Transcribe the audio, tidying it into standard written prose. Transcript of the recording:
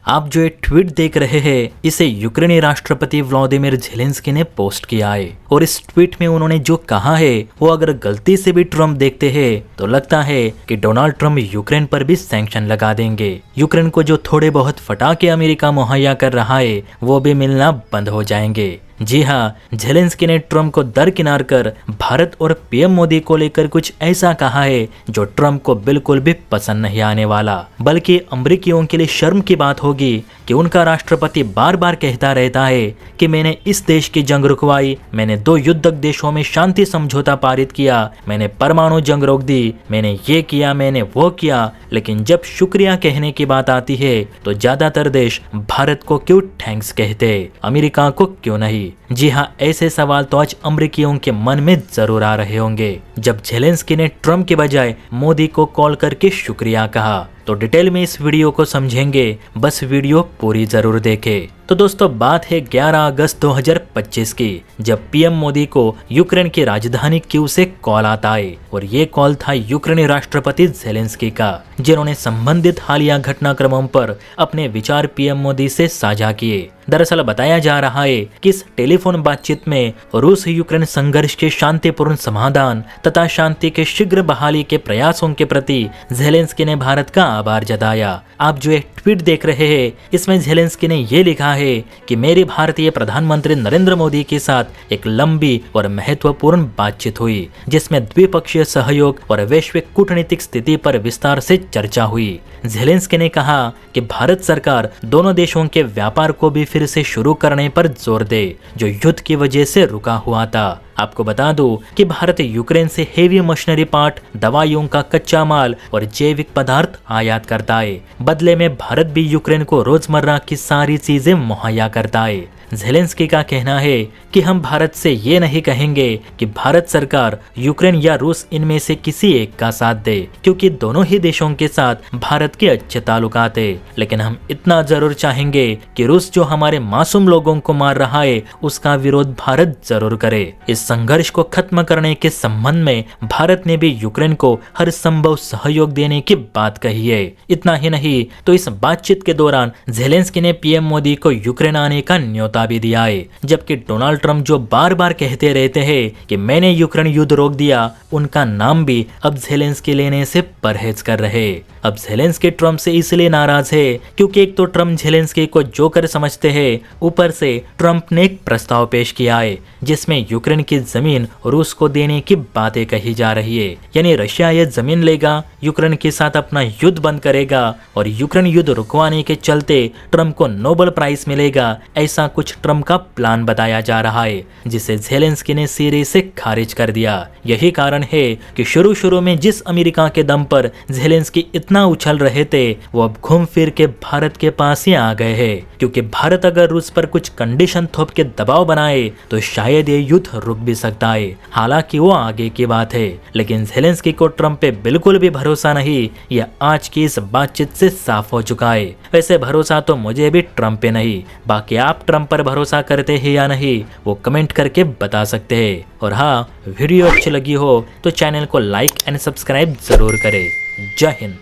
आप जो ये ट्वीट देख रहे हैं इसे यूक्रेनी राष्ट्रपति व्लादिमीर ज़ेलेंस्की ने पोस्ट किया है और इस ट्वीट में उन्होंने जो कहा है वो अगर गलती से भी ट्रम्प देखते हैं तो लगता है कि डोनाल्ड ट्रम्प यूक्रेन पर भी सैंक्शन लगा देंगे। यूक्रेन को जो थोड़े बहुत फटाके अमेरिका मुहैया कर रहा है वो भी मिलना बंद हो जाएंगे। जी हाँ, ज़ेलेंस्की ने ट्रम्प को दरकिनार कर भारत और पीएम मोदी को लेकर कुछ ऐसा कहा है जो ट्रम्प को बिल्कुल भी पसंद नहीं आने वाला, बल्कि अमेरिकियों के लिए शर्म की बात होगी कि उनका राष्ट्रपति बार बार कहता रहता है कि मैंने इस देश की जंग रुकवाई, मैंने 2 युद्धक देशों में शांति समझौता पारित किया, मैंने परमाणु जंग रोक दी, मैंने ये किया, मैंने वो किया, लेकिन जब शुक्रिया कहने की बात आती है तो ज्यादातर देश भारत को क्यों थैंक्स कहते, अमेरिका को क्यों नहीं। जी हाँ, ऐसे सवाल तो आज अमेरिकियों के मन में जरूर आ रहे होंगे जब ज़ेलेंस्की ने ट्रम्प के बजाय मोदी को कॉल करके शुक्रिया कहा। तो डिटेल में इस वीडियो को समझेंगे, बस वीडियो पूरी जरूर देखें। तो दोस्तों, बात है 11 अगस्त 2025 की, जब पीएम मोदी को यूक्रेन की राजधानी कीव से कॉल आता है और ये कॉल था यूक्रेनी राष्ट्रपति ज़ेलेंस्की का, जिन्होंने संबंधित हालिया घटनाक्रमों पर अपने विचार पीएम मोदी से साझा किए। दरअसल बताया जा रहा है कि इस टेलीफोन बातचीत में रूस यूक्रेन संघर्ष के शांतिपूर्ण समाधान तथा शांति के शीघ्र बहाली के प्रयासों के प्रति ज़ेलेंस्की ने भारत का आभार जताया। आप जो एक ट्वीट देख रहे हैं इसमें ज़ेलेंस्की ने ये लिखा है कि मेरी भारतीय प्रधानमंत्री नरेंद्र मोदी के साथ एक लंबी और महत्वपूर्ण बातचीत हुई, जिसमें द्विपक्षीय सहयोग और वैश्विक कूटनीतिक स्थिति पर विस्तार से चर्चा हुई। ज़ेलेंस्की ने कहा कि भारत सरकार दोनों देशों के व्यापार को भी फिर से शुरू करने पर जोर दे, जो युद्ध की वजह से रुका हुआ था। आपको बता दूं कि भारत यूक्रेन से हेवी मशीनरी पार्ट, दवाइयों का कच्चा माल और जैविक पदार्थ आयात करता है। बदले में भारत भी यूक्रेन को रोजमर्रा की सारी चीजें मुहैया करता है। ज़ेलेंस्की का कहना है कि हम भारत से ये नहीं कहेंगे कि भारत सरकार यूक्रेन या रूस इनमें से किसी एक का साथ दे, क्योंकि दोनों ही देशों के साथ भारत के अच्छे ताल्लुकात है, लेकिन हम इतना जरूर चाहेंगे कि रूस जो हमारे मासूम लोगों को मार रहा है उसका विरोध भारत जरूर करे। इस संघर्ष को खत्म करने के संबंध में भारत ने भी यूक्रेन को हर संभव सहयोग देने की बात कही है। इतना ही नहीं तो इस बातचीत के दौरान ज़ेलेंस्की ने पीएम मोदी को यूक्रेन आने का न्योता भी दिया है, जबकि डोनाल्ड ट्रम्प जो बार बार कहते रहते हैं कि मैंने यूक्रेन युद्ध रोक दिया, उनका नाम भी अब ज़ेलेंस्की लेने से परहेज कर रहे। अब ज़ेलेंस्की ट्रम्प से इसलिए नाराज है क्योंकि एक तो ट्रम्प ज़ेलेंस्की को जोकर समझते हैं, ऊपर से ट्रम्प ने एक प्रस्ताव पेश किया है जिसमें यूक्रेन की जमीन रूस को देने की बातें कही जा रही है। यानी रशिया ये जमीन लेगा, यूक्रेन के साथ अपना युद्ध बंद करेगा और यूक्रेन युद्ध रुकवाने के चलते ट्रम्प को नोबेल प्राइज मिलेगा। ऐसा कुछ ट्रम्प का प्लान बताया जा रहा है, जिसे ज़ेलेंस्की ने सिरे से खारिज कर दिया। यही कारण है कि शुरू में जिस अमेरिका के दम पर ज़ेलेंस्की इतना उछल रहे थे वो अब घूम फिर के भारत के पास ही आ गए हैं, क्योंकि भारत अगर रूस पर कुछ कंडीशन थोप के दबाव बनाए तो शायद ये युद्ध रुक भी सकता है। हालांकि वो आगे की बात है, लेकिन ज़ेलेंस्की को ट्रम्प पे बिल्कुल भी भरोसा नहीं, यह आज की इस बातचीत से साफ हो चुका है। वैसे भरोसा तो मुझे भी ट्रम्प पे नहीं, बाकी आप ट्रम्प पर भरोसा करते हैं या नहीं वो कमेंट करके बता सकते हैं। और हाँ, वीडियो अच्छी लगी हो तो चैनल को लाइक एंड सब्सक्राइब जरूर करें। जय हिंद।